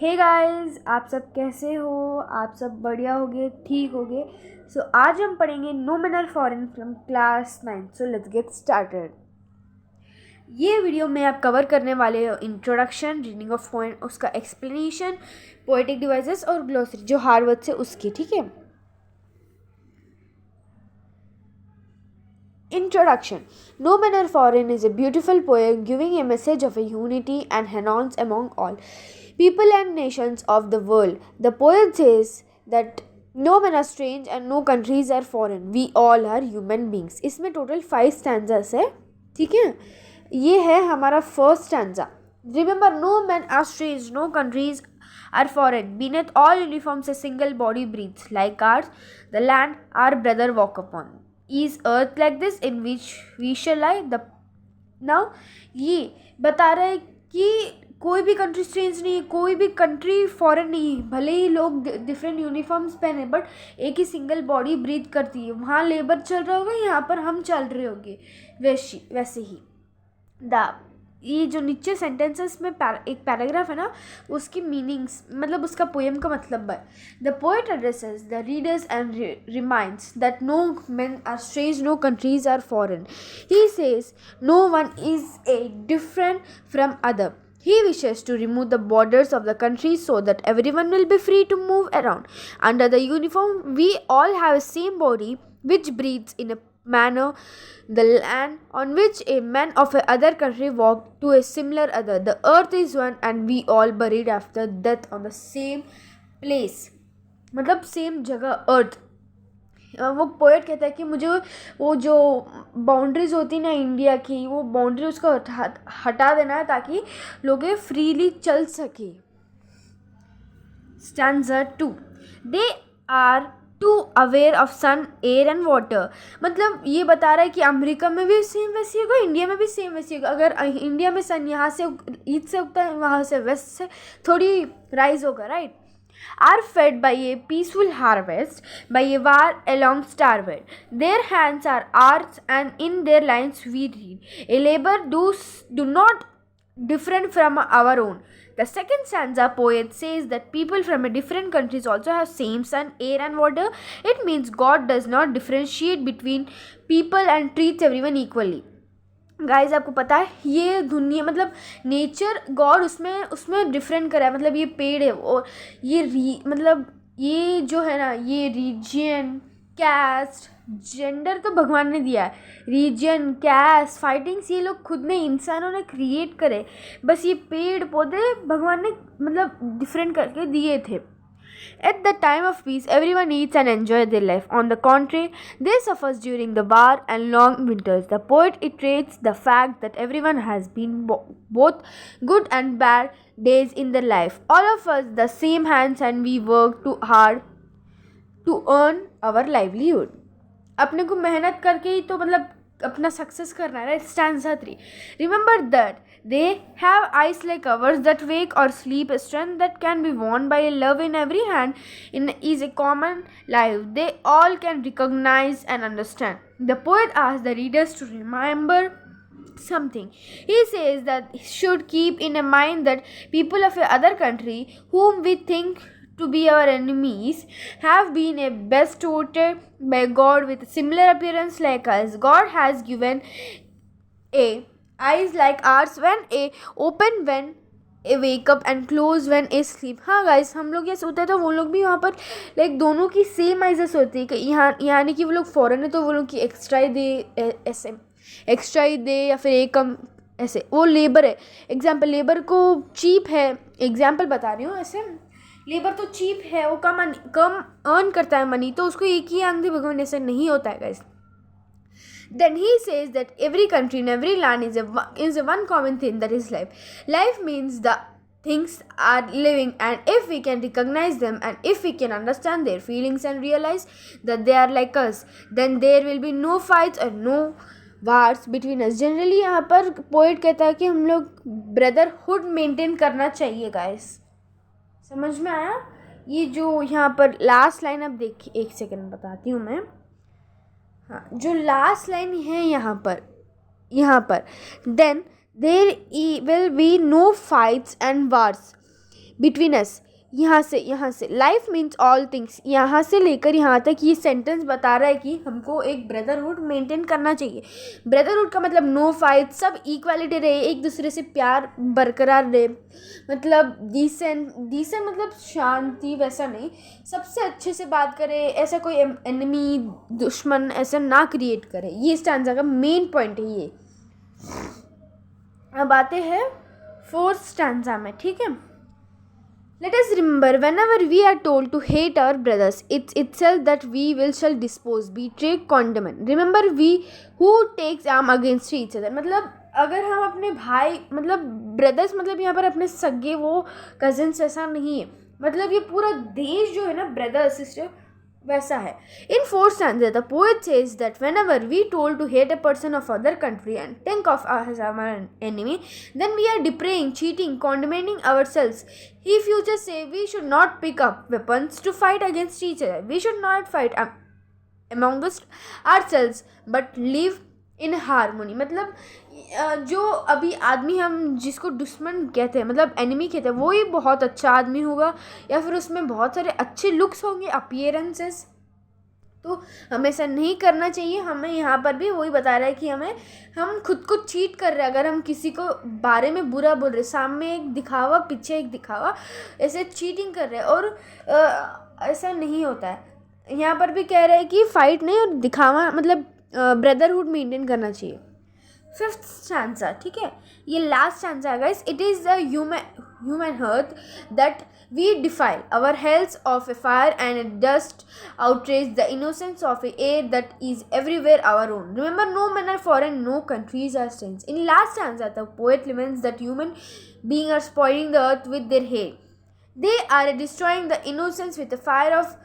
Hey guys, आप सब कैसे हो? आप सब बढ़िया होगे, ठीक होगे। सो आज हम पढ़ेंगे nominal foreign from class 9। So let's get started. ये वीडियो में आप कवर करने वाले इंट्रोडक्शन, रीडिंग ऑफ पोएम, उसका एक्सप्लेनेशन, पोएटिक डिवाइसेस और ग्लोसरी जो हार्वर्ड से उसकी, ठीक है। Introduction. Nominal Foreign is a beautiful poem giving a message of a unity and renounced among all people and nations of the world. The poet says that no men are strange and no countries are foreign. We all are human beings. इसमें total 5 stanzas है, ठीक है। ये है हमारा first stanza. Remember, no men are strange, no countries are foreign. Beneath all uniforms, a single body breathes like ours. The land our brother walk upon. Is earth like this in which we shall lie? The now ये बता रहा है कि कोई भी country strange नहीं है, कोई भी कंट्री फॉरेन नहीं है। भले ही लोग डिफरेंट यूनिफॉर्म्स पहने, बट एक ही सिंगल बॉडी ब्रीथ करती है। वहाँ लेबर चल रहा होगा, यहाँ पर हम चल रहे होंगे। वैसे ही ये जो नीचे सेंटेंसेस में एक पैराग्राफ है ना, उसकी मीनिंग्स मतलब उसका पोएम का मतलब है। The poet addresses the readers and reminds that no men are strange, no countries are foreign. He says no one is a different from other. He wishes to remove the borders of the country so that everyone will be free to move around. Under the uniform, we all have a same body which breathes in a manner. The land on which a man of another country walked to a similar other. The earth is one and we all buried after death on the same place. मतलब same जगह अर्थ। वो poet कहता है कि मुझे वो जो boundaries होती ना इंडिया की, वो बाउंड्री उसको हटा देना है ताकि लोग फ्रीली चल सके। Stanza 2. They are too aware of sun, air and water. मतलब ये बता रहा है कि अमेरिका में भी सेम वैसी होगा, इंडिया में भी सेम वैसी होगा। अगर इंडिया में सन यहाँ से ईस्ट से उगता है, वहाँ से वेस्ट से थोड़ी राइज होगा, right. Are fed by a peaceful harvest, by a war along starboard. Their hands are ours, and in their lines we read. A labor do not different from our own. The second stanza poet says that people from a different countries also have same sun, air and water. It means God does not differentiate between people and treats everyone equally. Guys आपको पता है ये दुनिया मतलब nature God उसमें different करा है। मतलब ये पेड़ है और ये मतलब ये जो है ना, ये रीजन, कैस्ट, जेंडर तो भगवान ने दिया है। रीजन, कैस्ट, फाइटिंग्स ये लोग खुद ने, इंसानों ने क्रिएट करे। बस ये पेड़ पौधे भगवान ने मतलब डिफरेंट करके दिए थे। At the time of peace, everyone eats and enjoys their life. On the contrary, they suffer during the war and long winters. The poet iterates the fact that everyone has been both good and bad days in their life. All of us the same hands and we work too hard to earn our livelihood. अपने को मेहनत करके ही तो मतलब अपना success करना है। Stanza 3. Remember that they have eyes like ours that wake or sleep, a strength that can be worn by a love in every hand is a common life they all can recognize and understand. The poet asks the readers to remember something. He says that should keep in mind that people of another country whom we think to be our enemies have been a bestowed by God with similar appearance like us. God has given a eyes like ours when a open when A wake up and close when a sleep. हाँ guys, हम लोग ये सोते हैं तो वो लोग भी वहाँ पर लाइक दोनों की सेम आइजेस होती है कि यहाँ नहीं कि वो लोग फॉरेन है तो वो लोग की एक्स्ट्रा ही दे, ऐसे एक्स्ट्रा ही दे या फिर एक कम, ऐसे। वो लेबर है, एग्जाम्पल लेबर को चीप है, एग्जाम्पल बता रही हूँ। ऐसे लेबर तो चीप है, वो कम अर्न करता है मनी, तो उसको एक ही आंख दे भगवान, ऐसे नहीं होता है guys. Then he says that every country and every land is a one common thing, that is life. Life means the things are living, and if we can recognize them and if we can understand their feelings and realize that they are like us, then there will be no fights or no wars between us. Generally यहाँ पर poet कहता है कि हम लोग brotherhood maintain करना चाहिए guys. समझ में आया? ये जो यहाँ पर लास्ट लाइन, अब देखिए एक सेकंड बताती हूँ मैं। हाँ, जो लास्ट लाइन है यहाँ पर then there will be no fights and wars between us, यहाँ से लाइफ मीन्स ऑल थिंग्स, यहाँ से लेकर यहाँ तक ये सेंटेंस बता रहा है कि हमको एक ब्रदरहुड मेंटेन करना चाहिए। ब्रदरहुड का मतलब नो फाइट, सब इक्वालिटी रहे, एक दूसरे से प्यार बरकरार रहे, मतलब डिसेंट मतलब शांति, वैसा नहीं, सबसे अच्छे से बात करे, ऐसा कोई एनिमी दुश्मन ऐसा ना क्रिएट करे। ये स्टैंजा का मेन पॉइंट है ये। अब आते हैं फोर्थ स्टैंजा में, ठीक है। Let us remember, whenever we are told to hate our brothers, it's itself that we shall dispose, betray, condemn. Remember, we who takes arm against each other. मतलब अगर हम अपने भाई, मतलब ब्रदर्स, मतलब यहाँ पर अपने सगे वो कजिन्स, ऐसा नहीं है, मतलब ये पूरा देश जो है ना ब्रदर सिस्टर वैसा है। In fourth stanza, the poet says that whenever we told to hate a person of other country and think of us as our enemy, then we are depraying, cheating, condemning ourselves. He future say we should not pick up weapons to fight against each other. We should not fight amongst ourselves, but live in harmony. मतलब जो अभी आदमी हम जिसको दुश्मन कहते हैं, मतलब एनिमी कहते हैं, वो ही बहुत अच्छा आदमी होगा, या फिर उसमें बहुत सारे अच्छे लुक्स होंगे, अपीयरेंसेस, तो हमें ऐसा नहीं करना चाहिए। हमें यहाँ पर भी वही बता रहा है कि हम खुद को चीट कर रहे हैं अगर हम किसी को बारे में बुरा बोल रहे, सामने एक दिखावा पीछे एक दिखावा, ऐसे चीटिंग कर रहे हैं, और ऐसा नहीं होता है। यहाँ पर भी कह रहे हैं कि फाइट नहीं और दिखावा, मतलब ब्रदरहुड मेंटेन करना चाहिए। फिफ्थ स्टैंजा, ठीक है, ये लास्ट स्टैंजा है guys. It is the human hearth that we defile our health of a fire and dust outrage the innocence of a air that is everywhere our own. Remember, no men are foreign, no countries are strange. In last stanza, the poet laments that human beings are spoiling the earth with their hate. They are destroying the innocence with the fire of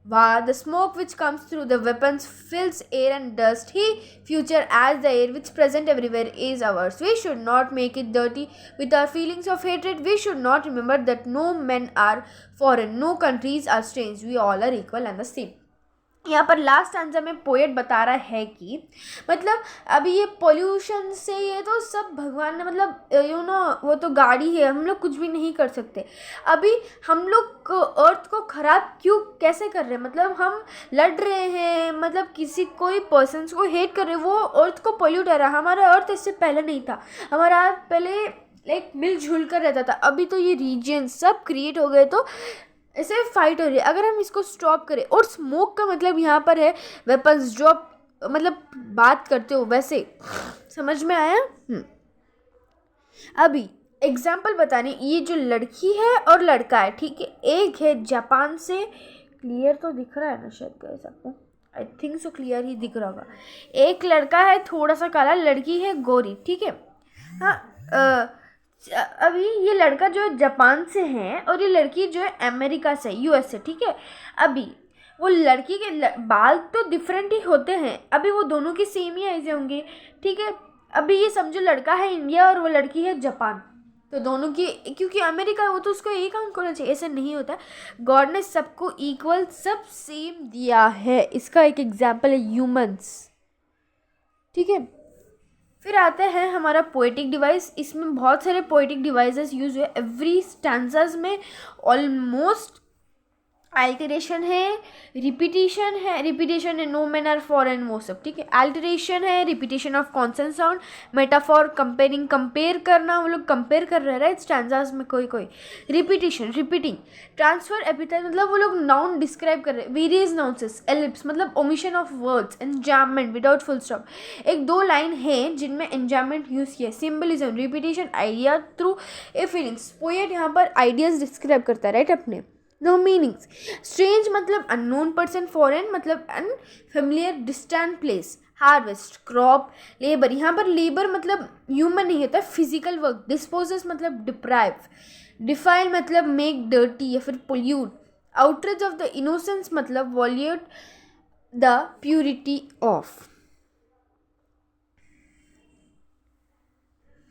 war. The smoke which comes through the weapons fills air and dust. He future as the air which present everywhere is ours. We should not make it dirty with our feelings of hatred. We should not remember that no men are foreign, no countries are strange. We all are equal and the same. यहाँ पर last answer में poet बता रहा है कि मतलब अभी ये पोल्यूशन से ये तो सब भगवान ने, मतलब वो तो गाड़ी है, हम लोग कुछ भी नहीं कर सकते। अभी हम लोग अर्थ को ख़राब क्यों कैसे कर रहे हैं, मतलब हम लड़ रहे हैं, मतलब किसी कोई पर्सन्स को हेट कर रहे हैं, वो अर्थ को पोल्यूट कर रहा है। हमारा अर्थ इससे पहले नहीं था, हमारा अर्थ पहले लाइक मिलजुल कर रहता था, अभी तो ये रीजन सब क्रिएट हो गए, तो ऐसे फाइट हो रही है। अगर हम इसको स्टॉप करें, और स्मोक का मतलब यहाँ पर है वेपन्स, जो आप मतलब बात करते हो वैसे, समझ में आया? अभी एग्जाम्पल बताने, ये जो लड़की है और लड़का है, ठीक है, एक है जापान से, क्लियर तो दिख रहा है ना शायद गाइस आपको, आई थिंक सो क्लियर ही दिख रहा होगा। एक लड़का है थोड़ा सा काला, लड़की है गोरी, ठीक है। हाँ, अभी ये लड़का जो है जापान से है और ये लड़की जो है अमेरिका से, यूएस से, ठीक है। अभी वो लड़की के बाल तो डिफरेंट ही होते हैं, अभी वो दोनों की सेम ही ऐसे होंगे, ठीक है। अभी ये समझो लड़का है इंडिया और वो लड़की है जापान, तो दोनों की, क्योंकि अमेरिका है वो तो उसको एक काउंट करना चाहिए, ऐसा नहीं होता। गॉड ने सबको इक्वल, सब सेम दिया है। इसका एक एग्जाम्पल है ह्यूमंस, ठीक है। फिर आता है हमारा पोएटिक डिवाइस। इसमें बहुत सारे पोएटिक डिवाइसेस यूज हुए। एवरी स्टैंजाज में ऑलमोस्ट अल्टरेशन है, रिपीटेशन है, नो मैन आर फॉरेन, वो सब, ठीक है। अल्टरेशन है, repetition of consonant sound, metaphor, comparing, compare करना, वो लोग कंपेयर कर रहे हैं राइट स्टैंजाज में, कोई रिपीटेशन, रिपीटिंग, ट्रांसफर एपिथेट, मतलब वो लोग नाउन डिस्क्राइब कर रहे हैं, वेरियस नाउंसेस, एलिप्स मतलब omission of words, enjambment without full stop, एक दो लाइन है जिनमें एंजाममेंट यूज किया, symbolism, repetition, idea through a feelings. Poet यहाँ पर आइडियाज डिस्क्राइब करता है राइट अपने। नो मीनिंग्स, स्ट्रेंज मतलब अननोन पर्सन, फॉरेन मतलब unfamiliar distant place, harvest crop, labour, यहाँ पर लेबर मतलब ह्यूमन नहीं होता, फिजिकल वर्क, डिस्पोजेस मतलब डिप्राइव, डिफाइल मतलब मेक डर्टी या फिर pollute, outrage of the innocence मतलब violate the purity of.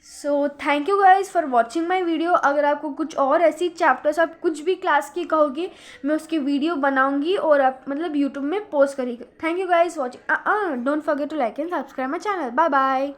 So thank you guys for watching my video. अगर आपको कुछ और ऐसी चैप्टर्स, आप कुछ भी क्लास की कहोगे, मैं उसकी वीडियो बनाऊंगी और आप मतलब यूट्यूब में पोस्ट करेंगे। Thank you guys watching. Don't forget to like and subscribe my channel. Bye bye.